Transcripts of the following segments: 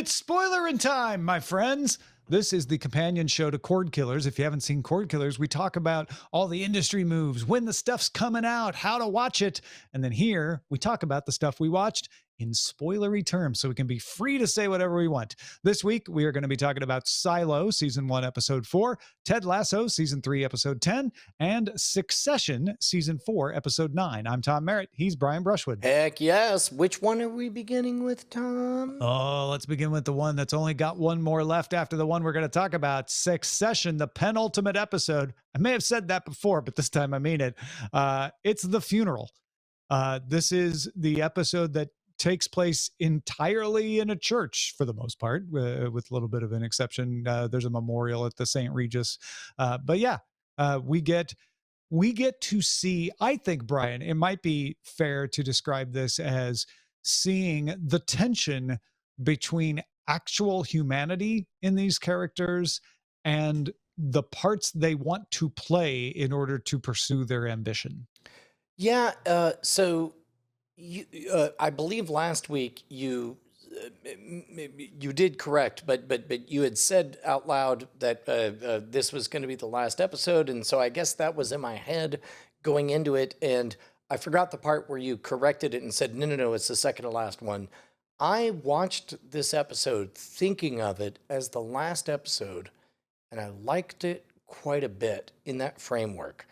It's Spoilerin time, my friends. This is the companion show to Cordkillers. If you haven't seen Cordkillers, we talk about all the industry moves, when the stuff's coming out, how to watch it. And then here we talk about the stuff we watched in spoilery terms so we can be free to say whatever we want. This week, we are going to be talking about Silo, Season 1, Episode 4, Ted Lasso, Season 3, Episode 10, and Succession, Season 4, Episode 9. I'm Tom Merritt. He's Brian Brushwood. Heck yes. Which one are we beginning with, Tom? Oh, let's begin with the one that's only got one more left after the one we're going to talk about, Succession, the penultimate episode. I may have said that before, but this time I mean it. It's the funeral. This is the episode that takes place entirely in a church for the most part, with a little bit of an exception. There's a memorial at the St. Regis. But yeah, we get to see, I think, Brian, it might be fair to describe this as seeing the tension between actual humanity in these characters and the parts they want to play in order to pursue their ambition. Yeah, so I believe last week you did correct, but you had said out loud that this was going to be the last episode, and so I guess that was in my head going into it, and I forgot the part where you corrected it and said, no, it's the second to last one. I watched this episode thinking of it as the last episode, and I liked it quite a bit in that framework.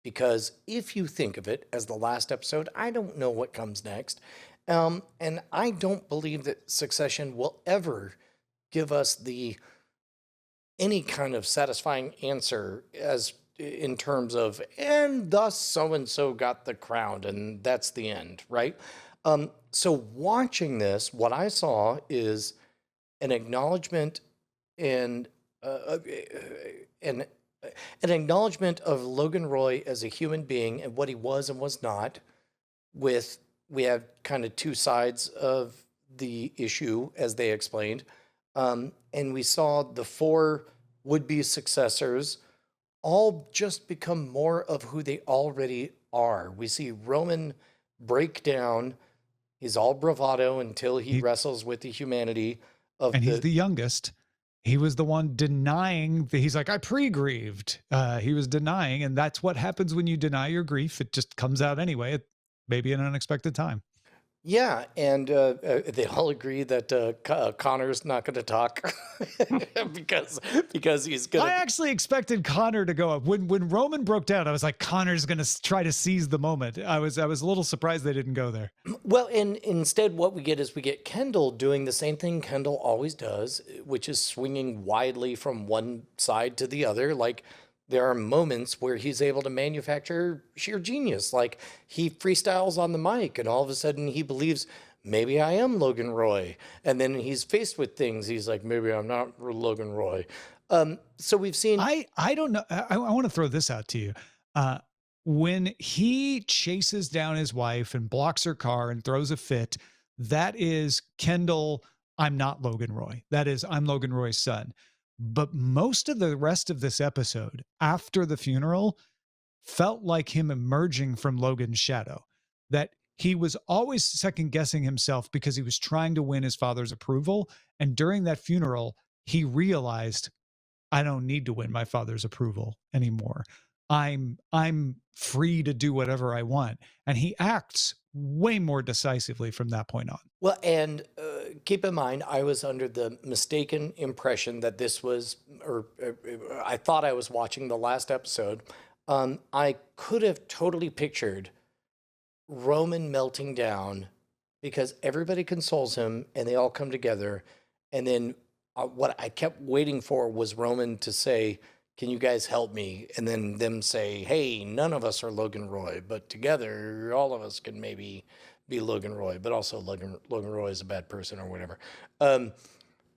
Because if you think of it as the last episode, I don't know what comes next. And I don't believe that Succession will ever give us any kind of satisfying answer as in terms of, and thus so-and-so got the crown, and that's the end, right? So watching this, what I saw is an acknowledgement and an acknowledgement of Logan Roy as a human being and what he was and was not. We have kind of two sides of the issue, as they explained. And we saw the four would-be successors all just become more of who they already are. We see Roman break down. He's all bravado until he wrestles with the humanity of he's the youngest. He was the one denying that he's like, I pre-grieved. He was denying, and that's what happens when you deny your grief. It just comes out anyway, maybe in an unexpected time. Yeah, and they all agree that Connor's not going to talk because he's going to... I actually expected Connor to go up. When Roman broke down, I was like, Connor's going to try to seize the moment. I was a little surprised they didn't go there. Well, and instead what we get is we get Kendall doing the same thing Kendall always does, which is swinging widely from one side to the other. Like, there are moments where he's able to manufacture sheer genius. Like, he freestyles on the mic and all of a sudden he believes, maybe I am Logan Roy. And then he's faced with things. He's like, maybe I'm not Logan Roy. So we've seen... I don't know. I want to throw this out to you. When he chases down his wife and blocks her car and throws a fit, that is Kendall, I'm not Logan Roy. That is, I'm Logan Roy's son. But most of the rest of this episode, after the funeral, felt like him emerging from Logan's shadow. That he was always second guessing himself because he was trying to win his father's approval. And during that funeral, he realized, I don't need to win my father's approval anymore. I'm free to do whatever I want. And he acts way more decisively from that point on. Well, and keep in mind, I was under the mistaken impression that this was, or I thought I was watching the last episode. I could have totally pictured Roman melting down because everybody consoles him and they all come together. And then what I kept waiting for was Roman to say, can you guys help me? And then them say, hey, none of us are Logan Roy, but together, all of us can maybe be Logan Roy, but also Logan Roy is a bad person or whatever.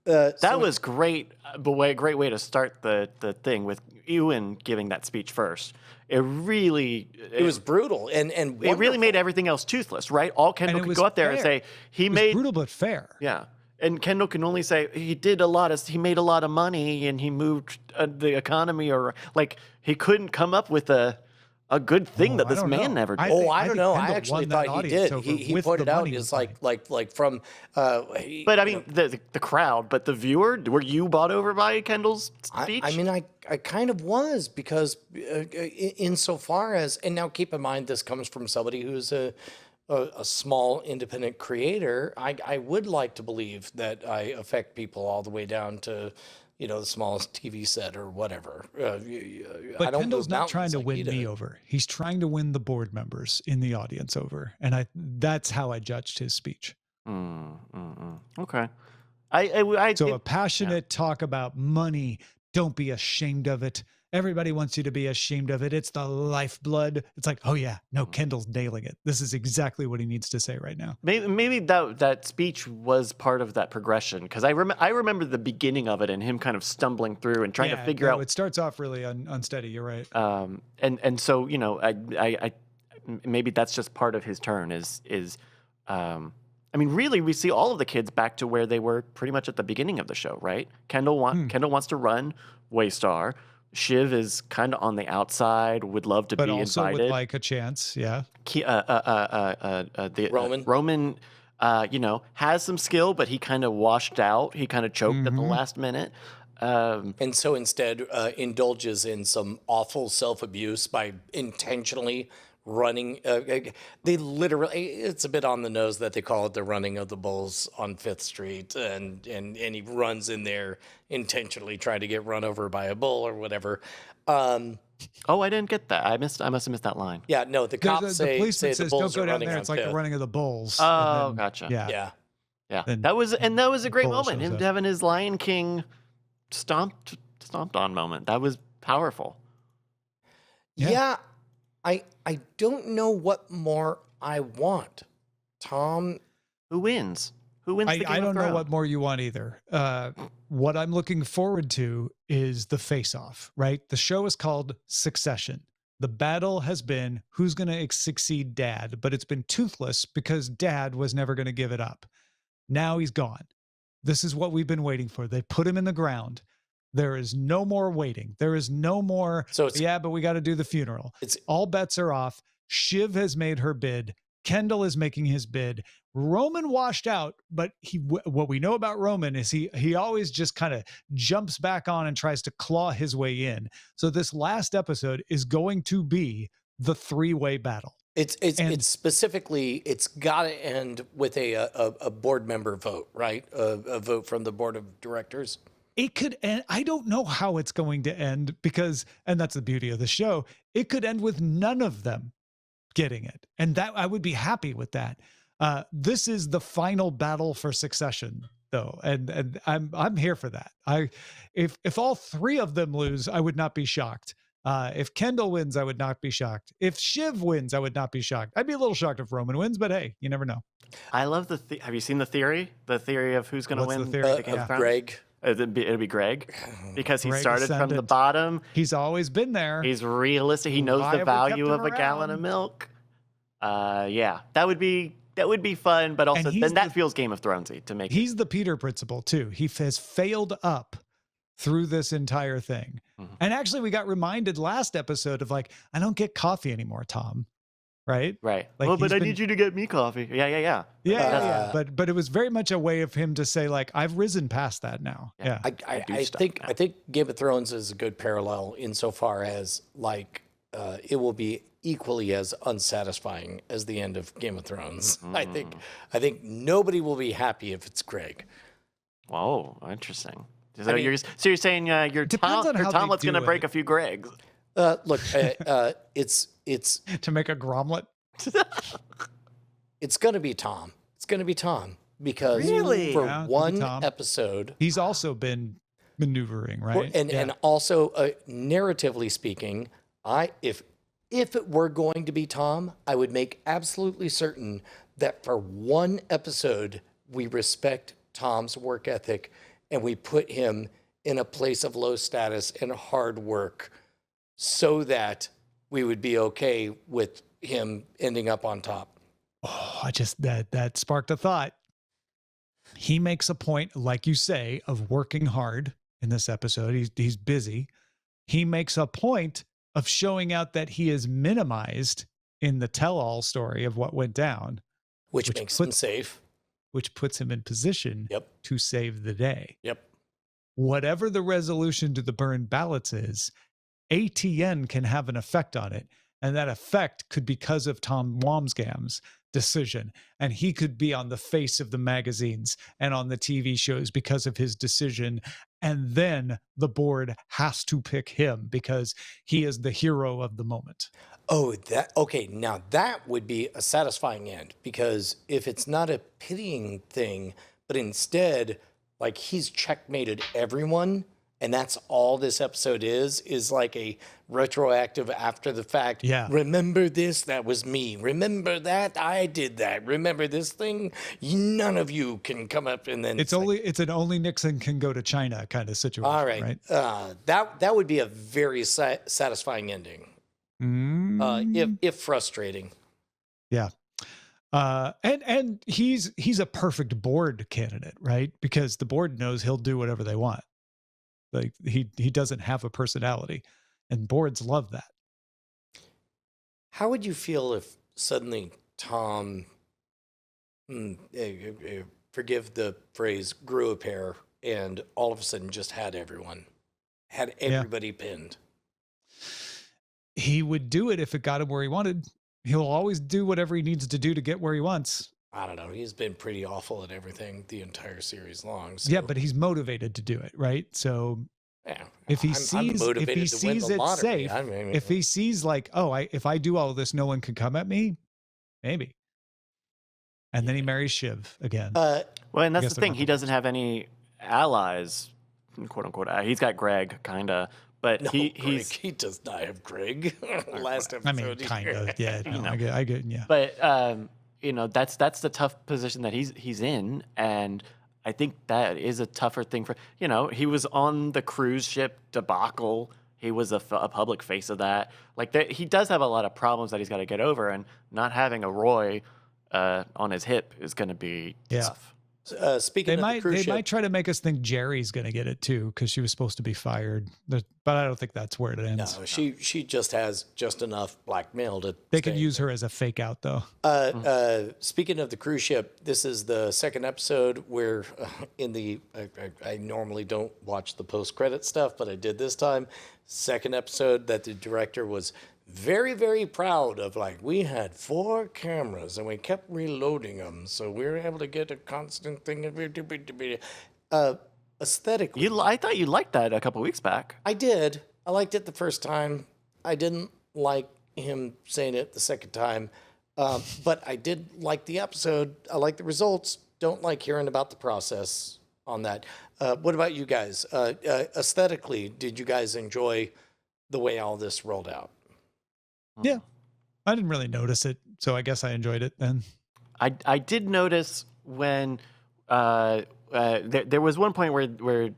That was great, a great way to start the thing with Ewan giving that speech first. It was brutal and it really made everything else toothless, right? All Kendall could go up there and say it was brutal but fair. Yeah. And Kendall can only say he made a lot of money and he moved the economy, or like he couldn't come up with a a good thing that I this don't man know. never did. I don't think know. I Kendall actually won that thought he audience did. over He with pointed the out money it's play. like from. But I mean, the crowd, but the viewer, were you bought over by Kendall's speech? I mean, I kind of was because insofar as, and now keep in mind, this comes from somebody who's a small independent creator. I would like to believe that I affect people all the way down to, the smallest TV set or whatever. But I don't Kendall's move not trying mountains to like win he me did. over. He's trying to win the board members in the audience over. And that's how I judged his speech. Okay. I So it- a passionate talk about money. Don't be ashamed of it. Everybody wants you to be ashamed of it. It's the lifeblood. It's like, oh yeah, no, Kendall's nailing it. This is exactly what he needs to say right now. maybe that speech was part of that progression, because I remember the beginning of it and him kind of stumbling through and trying to figure out. It starts off really unsteady. You're right. And so I maybe that's just part of his turn I mean, really, we see all of the kids back to where they were pretty much at the beginning of the show, right? Kendall wants to run Waystar. Shiv is kind of on the outside, would love to But be also invited. would like a chance. Yeah. Roman? Has some skill, but he kind of washed out. He kind of choked at the last minute. And so instead indulges in some awful self-abuse by intentionally running. They literally, it's a bit on the nose that they call it the running of the bulls on 5th Street. And he runs in there intentionally trying to get run over by a bull or whatever. Oh, I didn't get that. I must have missed that line. Yeah, no, the cops The say policeman the says, bulls don't are go down running there. on It's like the 5th. running of the bulls. Oh, And then- gotcha. Yeah. Yeah, Then that was a great bull moment. shows Him up. having his Lion King stomped on moment. That was powerful. Yeah, I don't know what more I want. Tom, Who wins? Who wins the Game I of don't know Thrones? what more you want either. What I'm looking forward to is the face-off, right? The show is called Succession. The battle has been who's going to succeed Dad, but it's been toothless because Dad was never going to give it up. Now he's gone. This is what we've been waiting for. They put him in the ground. There is no more waiting. There is no more, So it's- yeah, but we got to do the funeral. It's- All bets are off. Shiv has made her bid. Kendall is making his bid. Roman washed out, but what we know about Roman is he always just kind of jumps back on and tries to claw his way in. So this last episode is going to be the 3-way battle. it's specifically, it's got to end with a board member vote, right? A vote from the board of directors. It could end. I don't know how it's going to end because, and that's the beauty of the show, it could end with none of them getting it. And that I would be happy with that. This is the final battle for Succession though. And I'm here for that. If all 3 of them lose, I would not be shocked. If Kendall wins, I would not be shocked. If Shiv wins, I would not be shocked. I'd be a little shocked if Roman wins, but hey, you never know. I love have you seen the theory? The theory of who's going to What's win the theory? the Game of Of Thrones? Greg. It'd be Greg, because he Greg started from the ascendant. bottom. He's always been there. He's realistic. He knows Why the have we kept value him of a gallon of around? milk. Yeah, that would be fun, but also he's then that feels Game of Thronesy to make. He's the Peter principle too. He has failed up through this entire thing. Mhm. And actually we got reminded last episode of like, I don't get coffee anymore, Tom. Right? Right. Like, Well, but he's I been- need you to get me coffee. Yeah. Yeah. But it was very much a way of him to say like, I've risen past that now. Yeah. I think Game of Thrones is a good parallel insofar as like it will be equally as unsatisfying as the end of Game of Thrones. I think nobody will be happy if it's Greg. Whoa, interesting. So mean- you're saying your Depends on how they Tomlet's going to do break it. a few Gregs. Look, it's To make a gromlet. it's going to be Tom. It's going to be Tom because Really? for Yeah, it'll be one Tom. episode, He's also been maneuvering, right? and also narratively speaking, if it were going to be Tom, I would make absolutely certain that for one episode we respect Tom's work ethic and we put him in a place of low status and hard work so that we would be okay with him ending up on top. Oh, I just that sparked a thought. He makes a point, like you say, of working hard in this episode. He's busy. He makes a point of showing out that he is minimized in the tell-all story of what went down, which which makes him puts safe. which puts him in position Yep. to save the day. Yep. Whatever the resolution to the burned ballots is, ATN can have an effect on it. And that effect could be because of Tom Wamsgham's decision. And he could be on the face of the magazines and on the TV shows because of his decision. And then the board has to pick him because he is the hero of the moment. Oh, okay. Now that would be a satisfying end, because if it's not a pitying thing, but instead, like, he's checkmated everyone, and that's all this episode is like a retroactive after the fact. Yeah. Remember this? That was me. Remember that? I did that. Remember this thing? None of you can come up, and then It's an only Nixon can go to China kind of situation. all right. That would be a very satisfying ending. If frustrating. Yeah. And he's a perfect board candidate, right? Because the board knows he'll do whatever they want. Like he doesn't have a personality, and boards love that. How would you feel if suddenly Tom, forgive the phrase, grew a pair and all of a sudden just had everybody pinned? He would do it if it got him where he wanted. He'll always do whatever he needs to do to get where he wants. I don't know. He's been pretty awful at everything the entire series long. So. Yeah, but he's motivated to do it, right? So yeah, if he sees it safe, if he sees like, oh, if I do all this, no one can come at me, maybe. And then he marries Shiv again. Well, and that's the thing. He doesn't have any allies, quote unquote. He's got Greg, kind of. But no, he does not have Greg. Last episode. I mean, kind of. Yeah, no, I get. Yeah. But that's the tough position that he's in, and I think that is a tougher thing for he was on the cruise ship debacle. He was a public face of that. Like he does have a lot of problems that he's got to get over, and not having a Roy on his hip is going to be tough. Speaking of the cruise ship, they might try to make us think Jerry's going to get it too, because she was supposed to be fired. But I don't think that's where it ends. No, she just has just enough blackmail to. They could use her as a fake out, though. Speaking of the cruise ship, this is the second episode where, I normally don't watch the post-credit stuff, but I did this time. Second episode that the director was very, very proud of. Like, we had 4 cameras and we kept reloading them, so we were able to get a constant thing. Aesthetically, I thought you liked that a couple weeks back. I did. I liked it the first time. I didn't like him saying it the second time, but I did like the episode. I like the results. Don't like hearing about the process on that. What about you guys? Aesthetically, did you guys enjoy the way all this rolled out? Yeah, I didn't really notice it, so I guess I enjoyed it then. I did notice when there was one point where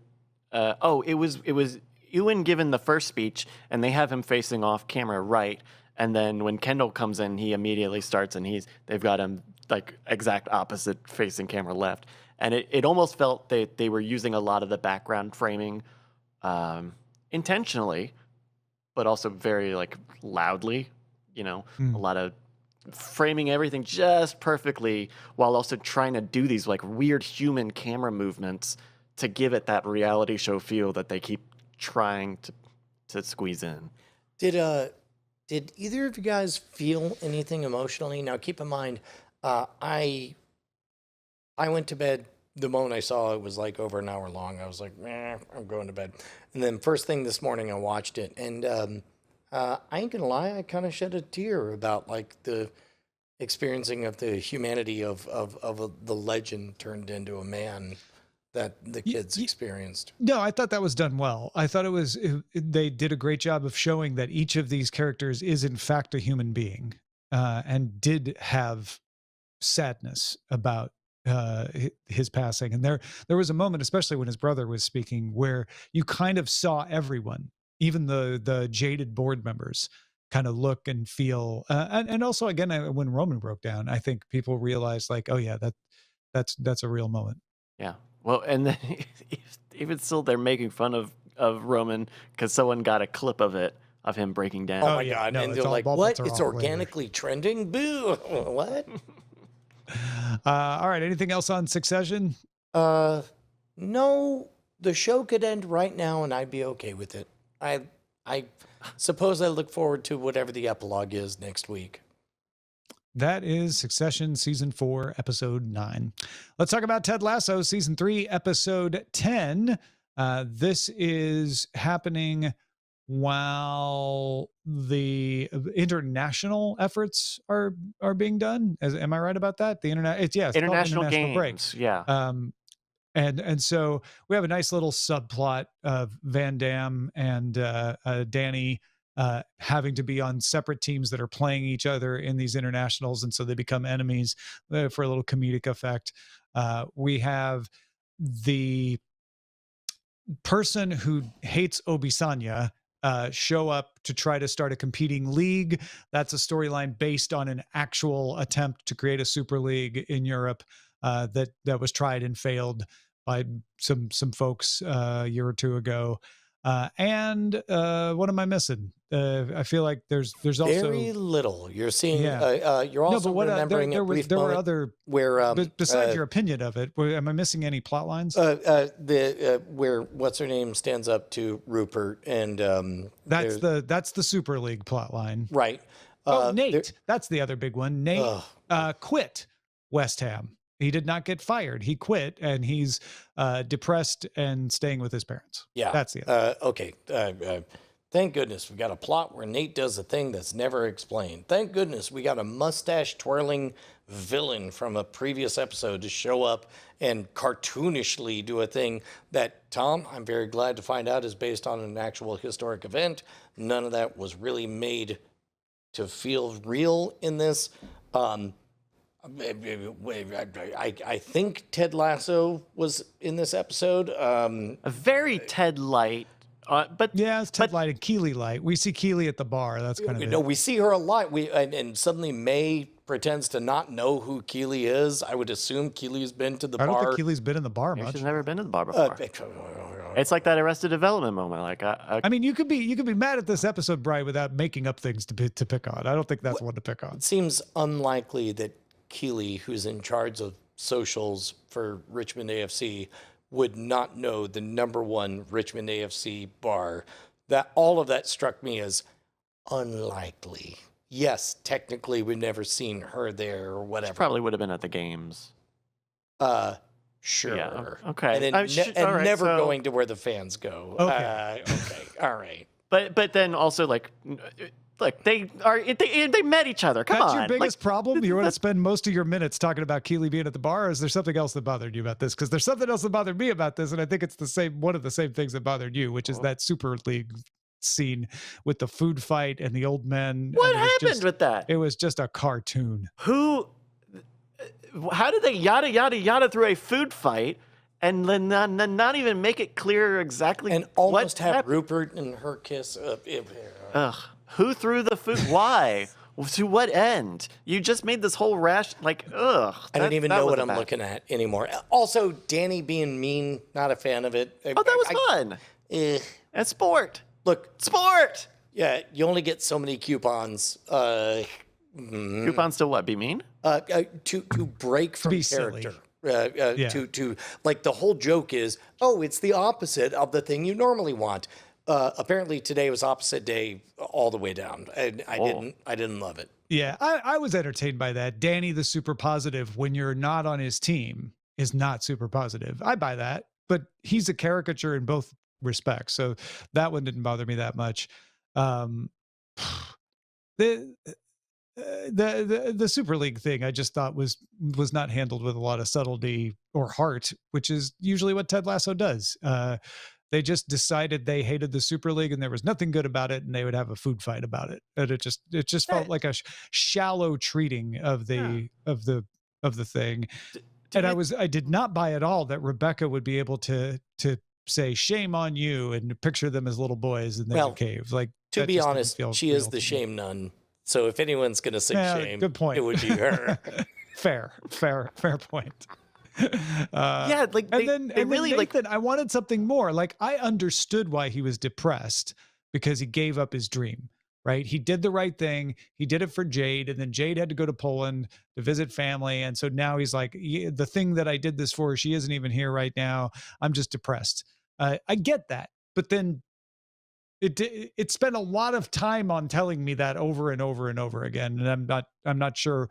it was Ewan given the first speech, and they have him facing off camera right, and then when Kendall comes in, he immediately starts, and they've got him like exact opposite facing camera left, and it almost felt they were using a lot of the background framing intentionally, but also very like loudly, a lot of framing everything just perfectly while also trying to do these like weird human camera movements to give it that reality show feel that they keep trying to squeeze in. Did either of you guys feel anything emotionally? Now keep in mind, I went to bed the moment I saw it was like over an hour long. I was like, I'm going to bed. And then first thing this morning, I watched it. And I ain't gonna lie, I kind of shed a tear about like the experiencing of the humanity of the legend turned into a man that the kids experienced. No, I thought that was done well. I thought they did a great job of showing that each of these characters is in fact a human being and did have sadness about his passing. And there was a moment, especially when his brother was speaking, where you kind of saw everyone, even the jaded board members, kind of look and feel. And also, again, when Roman broke down, I think people realized like, oh yeah, that's a real moment. Yeah. Well, and then even still, they're making fun of Roman because someone got a clip of it of him breaking down. Oh my yeah, God. no, And it's they're all like, ball what? pits are It's all flavor. organically trending? Boo. What? All right. Anything else on Succession? No, the show could end right now and I'd be okay with it. I suppose I look forward to whatever the epilogue is next week. That is Succession Season 4, Episode 9. Let's talk about Ted Lasso, Season 3, Episode 10. This is happening while the international efforts are being done. Am I right about that? The internet, it's called International International Break. games, yeah. And so we have a nice little subplot of Van Damme and Danny having to be on separate teams that are playing each other in these internationals, and so they become enemies for a little comedic effect. We have the person who hates Obisanya show up to try to start a competing league. That's a storyline based on an actual attempt to create a super league in Europe that was tried and failed by some folks a year or two ago. And what am I missing? I feel like there's also Very little. You're seeing. Yeah. You're also remembering there a brief were moment other where besides your opinion of it. Am I missing any plot lines? where what's her name stands up to Rupert and That's the Super League plot line. right. Nate. That's the other big one. Nate quit West Ham. He did not get fired. He quit, and he's depressed and staying with his parents. Yeah, That's the other. okay. Thank goodness we got a plot where Nate does a thing that's never explained. Thank goodness we got a mustache twirling villain from a previous episode to show up and cartoonishly do a thing that, Tom, I'm very glad to find out is based on an actual historic event. None of that was really made to feel real in this. I think Ted Lasso was in this episode. A very Ted light, but Yeah, it's Ted Light and Keeley Light. We see Keeley at the bar. That's kind of no, it. we see her a lot. And suddenly May pretends to not know who Keeley is. I would assume Keeley's been to the I don't bar. think Keeley's been in the bar much. she's never been to the bar before. It's like that Arrested Development moment. Like, I mean, you could be mad at this episode, Brian, without making up things to pick on. I don't think that's one to pick on. It seems unlikely that Keeley, who's in charge of socials for Richmond AFC, would not know the #1 Richmond AFC bar. That all of that struck me as unlikely. Yes, technically we've never seen her there or whatever. probably would have been at the games. Sure. Yeah, okay. And, then all right, never so- going to where the fans go. Okay. Okay. All right. But then also like, look, they met each other. Come That's on, your biggest like, problem? You want to spend most of your minutes talking about Keeley being at the bar, or is there something else that bothered you about this? Because there's something else that bothered me about this, and I think it's one of the same things that bothered you, which is that Super League scene with the food fight and the old men. What and it was happened with that? It was just a cartoon. How did they yada yada yada through a food fight and then not even make it clear exactly And what almost have happened? Rupert and her kiss. Ugh. Who threw the food? Why? To what end? You just made this whole rash. Like, ugh. I don't even know what I'm bad. looking at anymore. Also, Danny being mean, not a fan of it. Oh, that was fun. And sport. Look, Sport. yeah, you only get so many coupons Coupons to what? Be mean? to break from be silly. character. Yeah. To like the whole joke is, oh, it's the opposite of the thing you normally want. Apparently today was opposite day all the way down. I didn't love it. Yeah, I was entertained by that. Danny, the super positive, when you're not on his team, is not super positive. I buy that, but he's a caricature in both respects. So that one didn't bother me that much. The Super League thing I just thought was not handled with a lot of subtlety or heart, which is usually what Ted Lasso does. They just decided they hated the Super League and there was nothing good about it, and they would have a food fight about it. And it just felt like a shallow treating of the thing. And I did not buy at all that Rebecca would be able to say shame on you and picture them as little boys in the cave. Like, To that be just didn't honest, feel she real is to the me. shame nun. So if anyone's gonna sing shame, good point. it would be her. Fair point. Yeah, like and then really Nathan, like I wanted something more. Like, I understood why he was depressed, because he gave up his dream, right? He did the right thing. He did it for Jade, and then Jade had to go to Poland to visit family. And so now he's like, the thing that I did this for, she isn't even here right now. I'm just depressed. I get that. But then it spent a lot of time on telling me that over and over and over again. And I'm not sure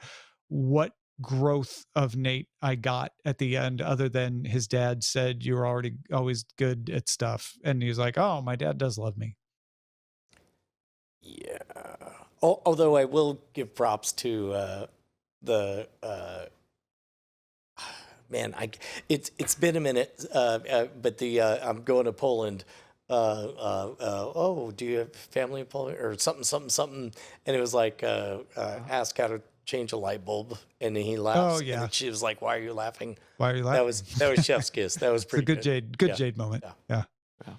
what growth of Nate I got at the end, other than his dad said, "You're already always good at stuff." And he's like, "Oh, my dad does love me." Yeah. Although I will give props to the man. It's been a minute, but the I'm going to Poland. Oh, do you have family in Poland or something? And it was like ask how to change a light bulb, and then he laughs. Oh, yeah. And she was like, "Why are you laughing?" Why are you laughing? That was chef's kiss. That was It's a pretty good Yeah. Jade moment. Yeah. Yeah.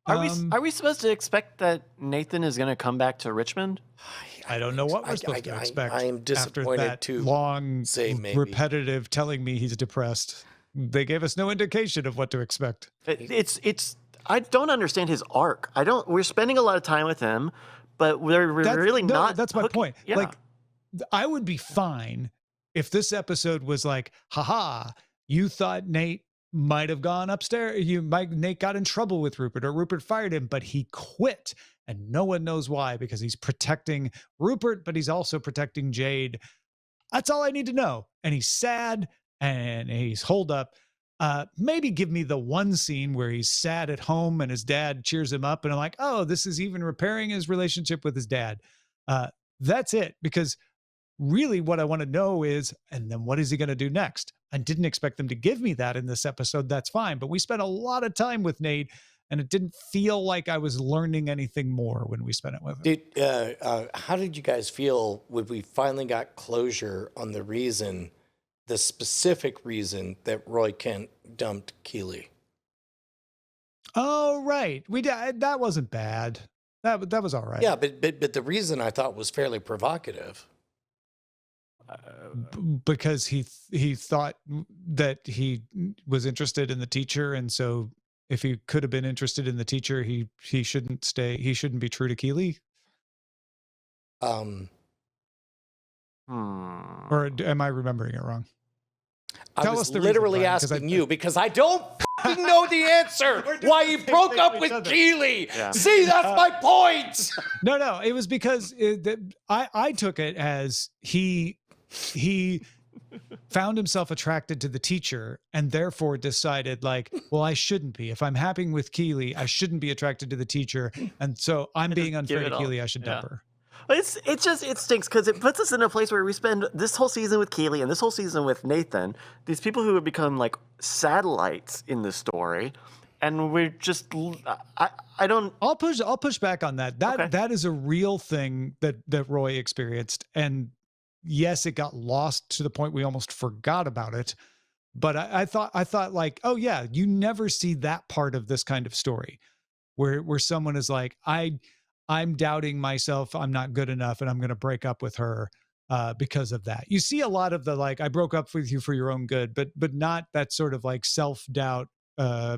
Are we supposed to expect that Nathan is going to come back to Richmond? I don't know what we're supposed to expect. I am after disappointed that to long, say maybe. repetitive telling me he's depressed. They gave us no indication of what to expect. It's I don't understand his arc. We're spending a lot of time with him, but we're really not. That's my point. Yeah. Like, I would be fine if this episode was like, haha, you thought Nate might have gone upstairs. Nate got in trouble with Rupert, or Rupert fired him, but he quit. And no one knows why, because he's protecting Rupert, but he's also protecting Jade. That's all I need to know. And he's sad and he's holed up. Maybe give me the one scene where he's sad at home and his dad cheers him up. And I'm like, oh, this is even repairing his relationship with his dad. That's it. Because really what I want to know is, and then what is he going to do next? I didn't expect them to give me that in this episode. That's fine. But we spent a lot of time with Nate, and it didn't feel like I was learning anything more when we spent it with him. How did you guys feel when we finally got closure on the specific reason that Roy Kent dumped Keeley? Oh, right. That wasn't bad. That was all right. Yeah, but the reason I thought was fairly provocative. Because he thought that he was interested in the teacher, and so if he could have been interested in the teacher, he shouldn't stay. He shouldn't be true to Keeley. Or am I remembering it wrong? I Tell was us the literally reason, Brian, asking you because I don't fucking know the answer. Why he broke up with Keeley? Yeah. See, that's my point. No, it was because I took it as he found himself attracted to the teacher and therefore decided, like, well, I shouldn't be. If I'm happy with Keeley, I shouldn't be attracted to the teacher. And so I'm being unfair to Keeley. I should dump her. It stinks because it puts us in a place where we spend this whole season with Keeley and this whole season with Nathan, these people who have become like satellites in the story. And we're just, I don't. I'll push back on that. Okay. That is a real thing that Roy experienced. And yes, it got lost to the point we almost forgot about it. But I thought like, oh yeah, you never see that part of this kind of story where someone is like, I'm doubting myself. I'm not good enough. And I'm going to break up with her because of that. You see a lot of the, like, I broke up with you for your own good, but not that sort of like self-doubt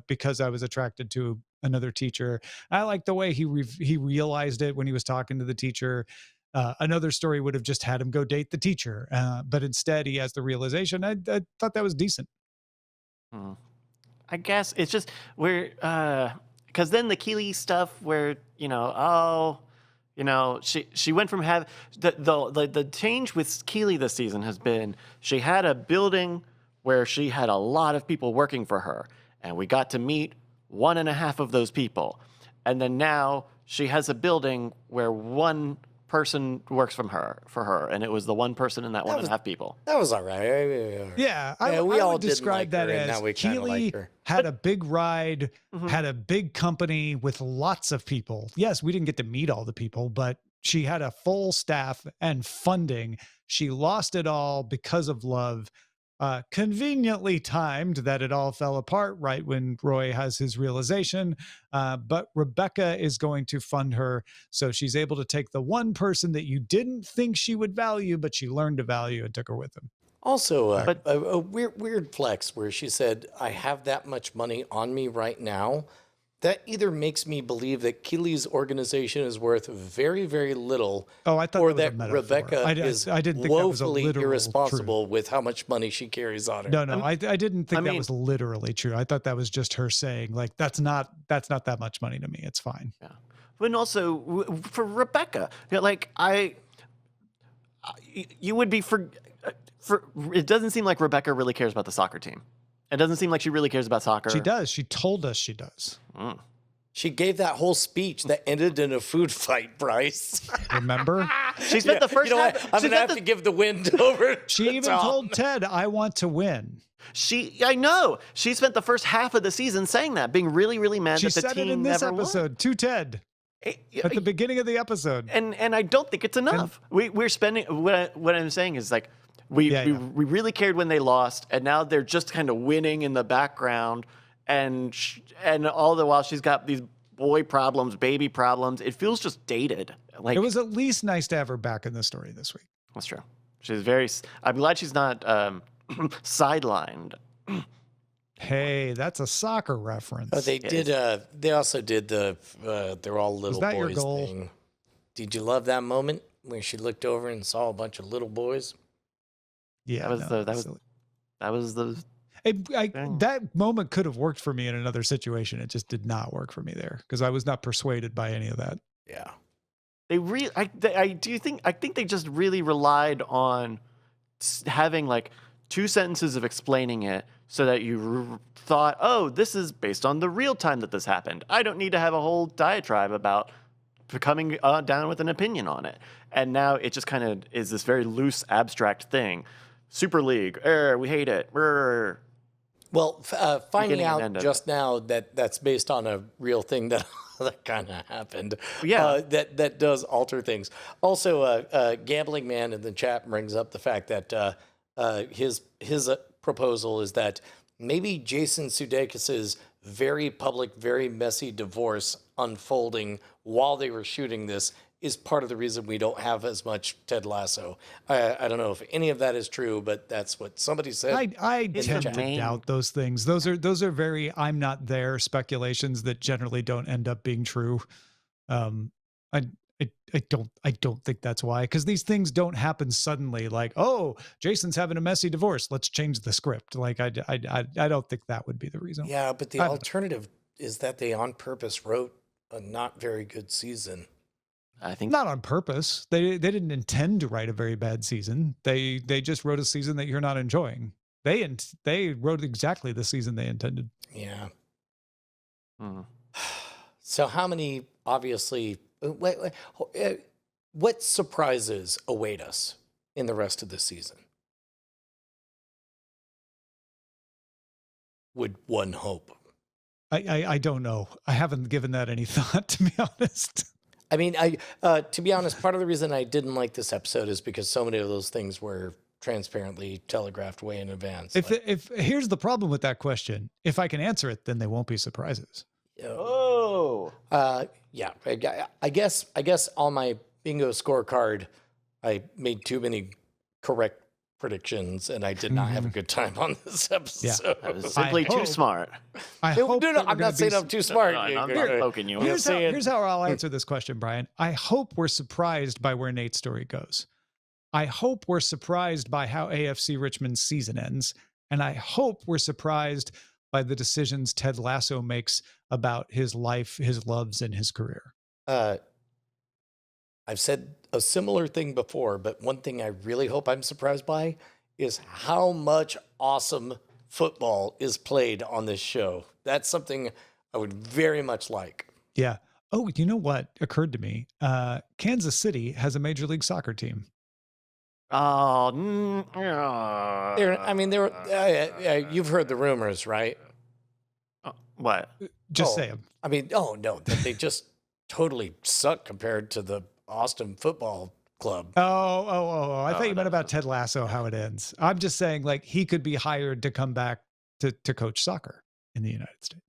because I was attracted to another teacher. I like the way he realized it when he was talking to the teacher. Another story would have just had him go date the teacher. But instead he has the realization. I thought that was decent. I guess it's just because then the Keeley stuff where, she went from having the change with Keeley this season has been she had a building where she had a lot of people working for her, and we got to meet 1.5 of those people. And then now she has a building where one person works for her, and it was the one person in that 1.5 people. That was all right. Yeah, we I all would describe didn't like that her, and as now we kinda Keeley like her. had a big ride, had a big company with lots of people. Yes, we didn't get to meet all the people, but she had a full staff and funding. She lost it all because of love. Conveniently timed that it all fell apart right when Roy has his realization. But Rebecca is going to fund her. So she's able to take the one person that you didn't think she would value, but she learned to value and took her with him. Also, a weird flex where she said, I have that much money on me right now that either makes me believe that Keely's organization is worth very, very little, Oh, I thought or that was a that metaphor. Rebecca is I didn't think that was a woefully literal irresponsible truth. with how much money she carries on her. No, I didn't think that mean- was literally true. I thought that was just her saying, like, that's not that much money to me. It's fine. Yeah. But also for Rebecca, like you would be for it doesn't seem like Rebecca really cares about the soccer team. It doesn't seem like she really cares about soccer. She does. She told us she does. She gave that whole speech that ended in a food fight, Bryce. Remember? She spent the first You know half. what? I'm going to have to give the win over She to even Tom. told Ted, I want to win. I know. She spent the first half of the season saying that, being really, really mad She that the said team it in this never episode to Ted won. at the beginning of the episode. And I don't think it's enough. We're spending what I'm saying is like we really cared when they lost, and now they're just kind of winning in the background, and all the while she's got these boy problems, baby problems. It feels just dated. Like It was at least nice to have her back in the story this week. that's true. She's very. I'm glad she's not sidelined. Hey, that's a soccer reference. Oh, they did. They also did the "they're all little that your boys" goal? thing. Did you love that moment where she looked over and saw a bunch of little boys? Yeah, that was the. that moment could have worked for me in another situation. It just did not work for me there because I was not persuaded by any of that. Yeah. They really, I think they just really relied on having like 2 sentences of explaining it so that you thought, oh, this is based on the real time that this happened. I don't need to have a whole diatribe about coming down with an opinion on it. And now it just kind of is this very loose, abstract thing. Super League, we hate it. Well, finding Beginning and out end of just now that that's based on a real thing that that kind of happened. Yeah. That does alter things. Also, Gambling Man in the chat brings up the fact that his proposal is that maybe Jason Sudeikis's very public, very messy divorce unfolding while they were shooting this is part of the reason we don't have as much Ted Lasso. I don't know if any of that is true, but that's what somebody said. I It's tend the to main- doubt those things. Those are very I'm not there speculations that generally don't end up being true. I don't think that's why, because these things don't happen suddenly. Like, oh, Jason's having a messy divorce, let's change the script. Like, I don't think that would be the reason. Yeah, but the I- alternative is that they on purpose wrote a not very good season. I think Not on purpose. They didn't intend to write a very bad season. They just wrote a season that you're not enjoying. They wrote exactly the season they intended. Yeah. Mhm. So how many, obviously, what surprises await us in the rest of the season? Would one hope? I don't know. I haven't given that any thought, to be honest. I mean, to be honest, part of the reason I didn't like this episode is because so many of those things were transparently telegraphed way in advance. If here's the problem with that question, if I can answer it, then they won't be surprises. Oh. Yeah, I guess on my bingo scorecard, I made too many correct predictions, and I did not have a good time on this episode. That was simply too hope- smart. I No, hope no, that we're I'm gonna not saying be I'm too smart. I'm not poking you. I'm Here's saying- how I'll answer this question, Brian. I hope we're surprised by where Nate's story goes. I hope we're surprised by how AFC Richmond's season ends. And I hope we're surprised by the decisions Ted Lasso makes about his life, his loves, and his career. I've said a similar thing before, but one thing I really hope I'm surprised by is how much awesome football is played on this show. That's something I would very much like. Yeah. Oh, you know what occurred to me? Kansas City has a Major League Soccer team. Oh. You've heard the rumors, right? What? Just Oh, say 'em. I mean, oh no, that they just totally suck compared to the Austin Football Club. Oh. I thought you meant no. about Ted Lasso, how it ends. I'm just saying, like, he could be hired to come back to coach soccer in the United States.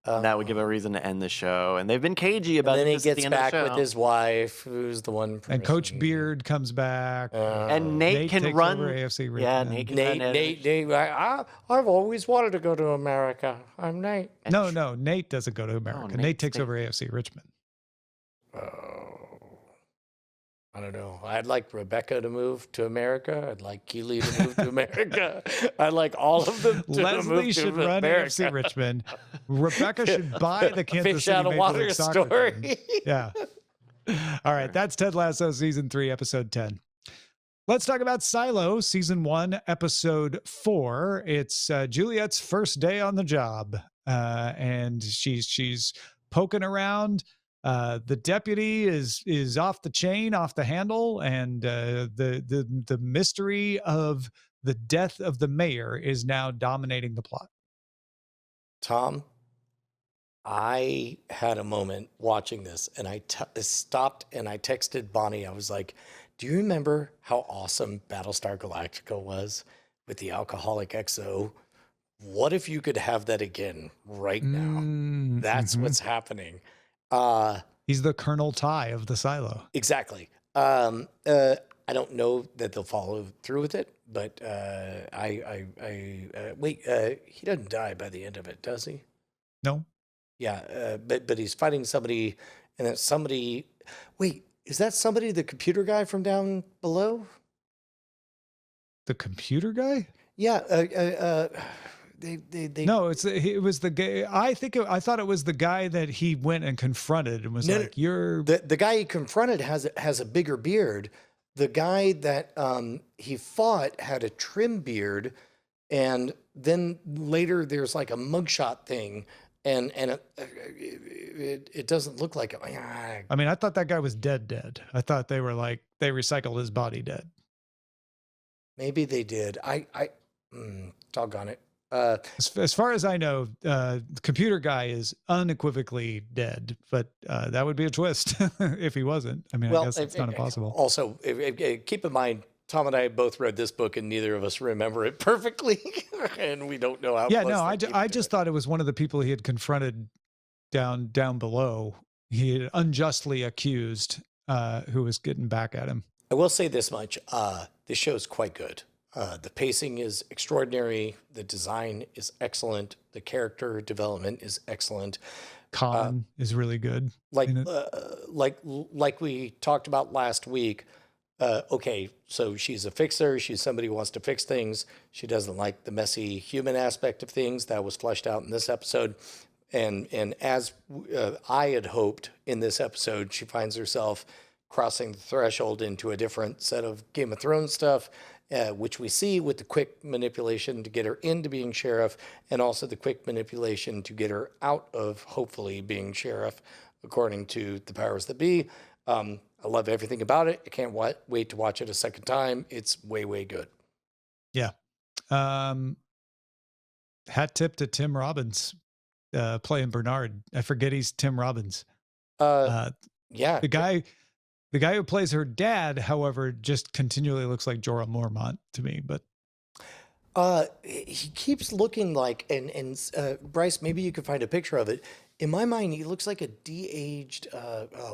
That would give a reason to end the show. And they've been cagey about And then it. he This at the gets end of the back with show. his wife, who's the one person. And Coach Beard comes back. And Nate can takes run. over AFC Yeah, Richmond. Nate can run. Nate, I've always wanted to go to America. I'm Nate. No, Nate doesn't go to America. Nate takes over AFC Richmond. I don't know. I'd like Rebecca to move to America. I'd like Keely to move to America. I'd like all of them to Leslie move should to run America. AFC Richmond. Rebecca should buy the Kansas Fish City out of Major water League Soccer story. team. Yeah. All right. That's Ted Lasso season 3, episode 10. Let's talk about Silo, season 1, episode 4. It's Juliet's first day on the job, and she's poking around. The deputy is off the chain, off the handle, and the mystery of the death of the mayor is now dominating the plot. Tom, I had a moment watching this, and I stopped and I texted Bonnie. I was like, do you remember how awesome Battlestar Galactica was with the alcoholic XO? What if you could have that again right now? That's what's happening. He's the Colonel Ty of the Silo. Exactly. I don't know that they'll follow through with it, but wait. He doesn't die by the end of it, does he? No. Yeah, but he's fighting somebody, and it's somebody. Wait, is that somebody? The computer guy from down below? The computer guy? Yeah. They No, it was the guy. I thought it was the guy that he went and confronted and was like, "You're the guy he confronted has a bigger beard. The guy that he fought had a trim beard, and then later there's like a mugshot thing, and it doesn't look like it. I mean, I thought that guy was dead. I thought they were like they recycled his body dead. Maybe they did. Doggone it. As far as I know, the computer guy is unequivocally dead, but that would be a twist if he wasn't. I mean, I guess it's not impossible. Also, keep in mind, Tom and I both read this book, and neither of us remember it perfectly, and we don't know how. Yeah, no, I just thought it was one of the people he had confronted down below. He had unjustly accused, who was getting back at him. I will say this much: this show is quite good. The pacing is extraordinary. The design is excellent. The character development is excellent. Khan is really good. Like we talked about last week. Okay, so she's a fixer. She's somebody who wants to fix things. She doesn't like the messy human aspect of things. That was fleshed out in this episode. And as I had hoped in this episode, she finds herself crossing the threshold into a different set of Game of Thrones stuff. Which we see with the quick manipulation to get her into being sheriff, and also the quick manipulation to get her out of, hopefully, being sheriff, according to the powers that be. I love everything about it. I can't wait to watch it a second time. It's way, way good. Yeah. Hat tip to Tim Robbins playing Bernard. I forget he's Tim Robbins. Yeah. The guy who plays her dad, however, just continually looks like Jorah Mormont to me. But he keeps looking like, and Bryce, maybe you could find a picture of it. In my mind, he looks like a de-aged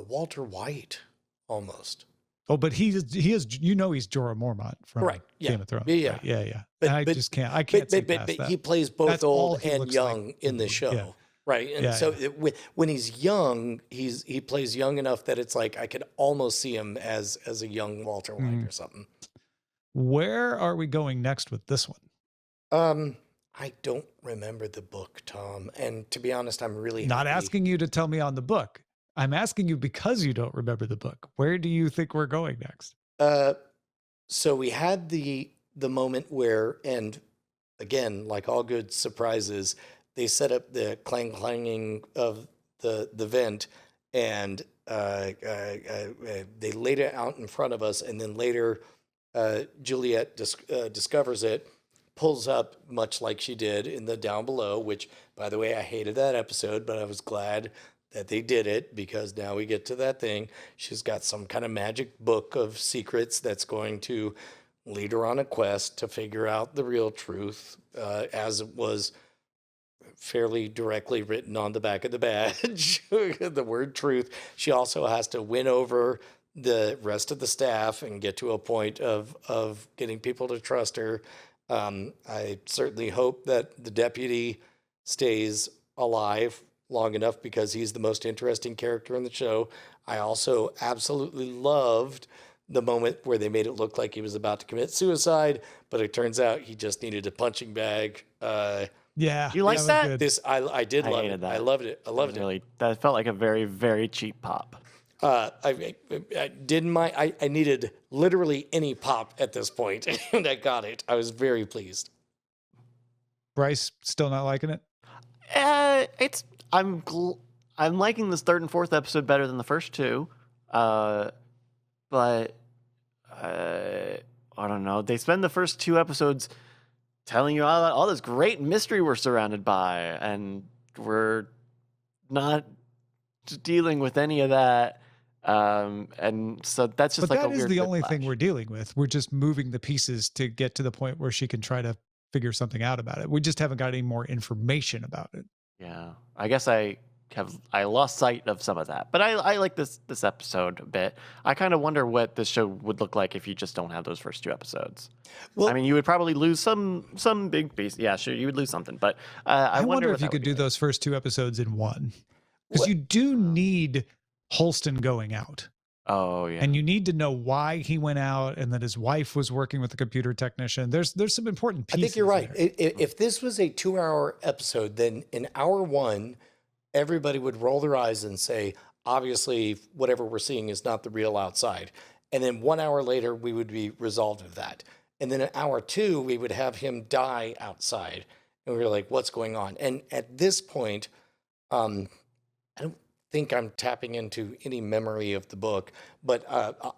Walter White almost. Oh, but he is, he's Jorah Mormont from Game of Thrones. Yeah. Right? Yeah. But, I can't see past that. He plays both That's all old he and looks young like. in the show. Yeah. Right. And when he's young, he plays young enough that it's like I could almost see him as a young Walter White or something. Where are we going next with this one? I don't remember the book, Tom. And to be honest, I'm really not happy. asking you to tell me on the book. I'm asking you because you don't remember the book. Where do you think we're going next? So we had the moment where, and again, like all good surprises, they set up the clanging of the vent, and they laid it out in front of us, and then later Juliet discovers it, pulls up much like she did in the Down Below, which, by the way, I hated that episode, but I was glad that they did it because now we get to that thing. She's got some kind of magic book of secrets that's going to lead her on a quest to figure out the real truth, as it was fairly directly written on the back of the badge, the word truth. She also has to win over the rest of the staff and get to a point of getting people to trust her. I certainly hope that the deputy stays alive long enough because he's the most interesting character in the show. I also absolutely loved the moment where they made it look like he was about to commit suicide, but it turns out he just needed a punching bag. Yeah. You like that? I did love hated it. that. I loved it. I loved it. Really, that felt like a very, very cheap pop. I didn't mind. I needed literally any pop at this point, and I got it. I was very pleased. Bryce still not liking it? I'm liking this third and fourth episode better than the first two, but I don't know. They spend the first two episodes telling you all this great mystery we're surrounded by, and we're not dealing with any of that. And so that's just But like a that is weird the only thing whiplash. we're dealing with. We're just moving the pieces to get to the point where she can try to figure something out about it. We just haven't got any more information about it. Yeah, I guess I lost sight of some of that, but I like this episode a bit. I kind of wonder what this show would look like if you just don't have those first two episodes. Well, I mean, you would probably lose some big piece. Yeah, sure, you would lose something, but I wonder what if you that could would do be those first two episodes in one, because What- you do need Holston going out. like. Oh yeah, And you need to know why he went out and that his wife was working with the computer technician. There's some important I pieces. think you're right. there. If this was a 2-hour episode, then in hour one, everybody would roll their eyes and say, obviously, whatever we're seeing is not the real outside. And then 1 hour later, we would be resolved of that. And then in hour two, we would have him die outside. And we were like, what's going on? And at this point, I don't think I'm tapping into any memory of the book, but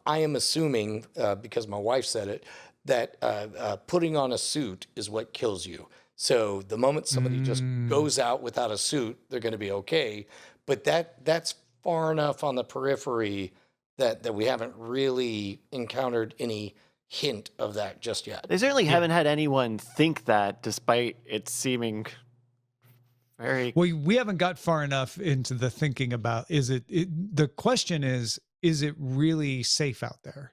I am assuming, because my wife said it, that putting on a suit is what kills you. So the moment somebody just goes out without a suit, they're going to be okay. But that's far enough on the periphery that we haven't really encountered any hint of that just yet. they certainly haven't had anyone think that, despite it seeming very. Well, we haven't got far enough into the thinking about, the question is it really safe out there?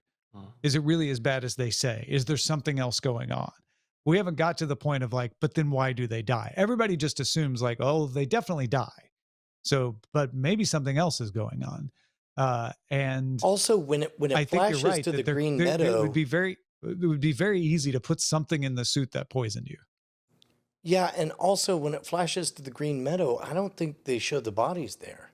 Is it really as bad as they say? Is there something else going on? We haven't got to the point of like, but then why do they die? Everybody just assumes like, oh, they definitely die. So, but maybe something else is going on. And Also, when it I think you're flashes right to that the Green Meadow, it would be very easy to put something in the suit that poisoned you. yeah, and also when it flashes to the Green Meadow, I don't think they show the bodies there.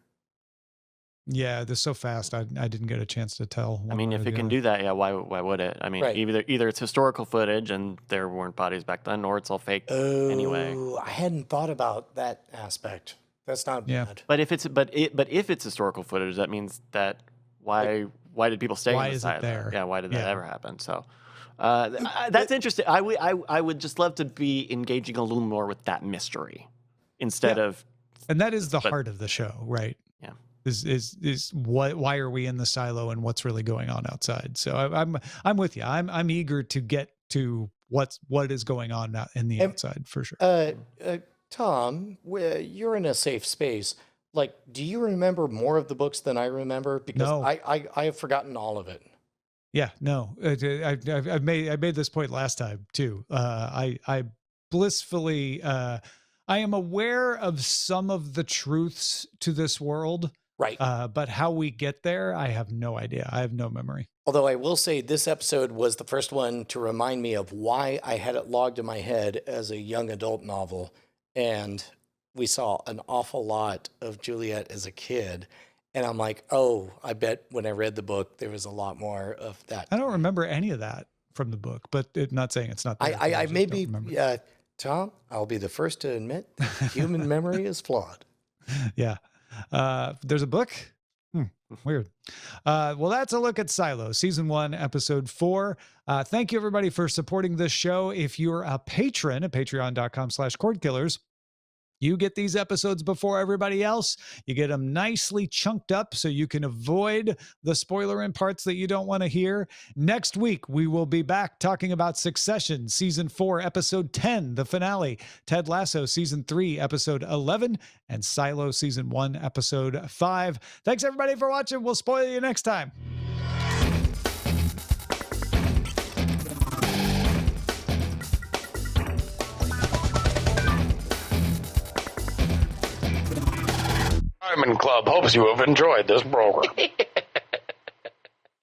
Yeah, they're so fast. I didn't get a chance to tell. I mean, if it can do that, yeah, why would it? I mean, Right. either it's historical footage and there weren't bodies back then, or it's all fake anyway. Oh, I hadn't thought about that aspect. That's not Yeah. bad. But if it's historical footage, that means that why did people stay Why in the is it side there? Yeah, why did that Yeah. ever happen? So that's interesting. I would just love to be engaging a little more with that mystery instead of. And that is the But- heart of the show, right? Yeah. Is why are we in the silo and what's really going on outside? So I'm with you. I'm eager to get to what is going on out in the And- outside for sure. Tom, you're in a safe space. Like, do you remember more of the books than I remember? Because No. I have forgotten all of it. Yeah, no, I made this point last time too. I blissfully I am aware of some of the truths to this world, Right. but how we get there, I have no idea. I have no memory. Although I will say this episode was the first one to remind me of why I had it logged in my head as a young adult novel. And we saw an awful lot of Juliet as a kid. And I'm like, oh, I bet when I read the book, there was a lot more of that. I don't remember any of that from the book, but not saying it's not there. but I just may don't be, remember. Tom, I'll be the first to admit that human memory is flawed. Yeah. There's a book. Weird. Well, that's a look at Silo, season 1, episode 4. Thank you everybody for supporting this show. If you're a patron at patreon.com/Cordkillers, You get these episodes before everybody else. You get them nicely chunked up so you can avoid the spoiler-in parts that you don't want to hear. Next week, we will be back talking about Succession, Season 4, Episode 10, the finale, Ted Lasso, Season 3, Episode 11, and Silo, Season 1, Episode 5. Thanks, everybody, for watching. We'll spoil you next time. Diamond Club hopes you have enjoyed this program.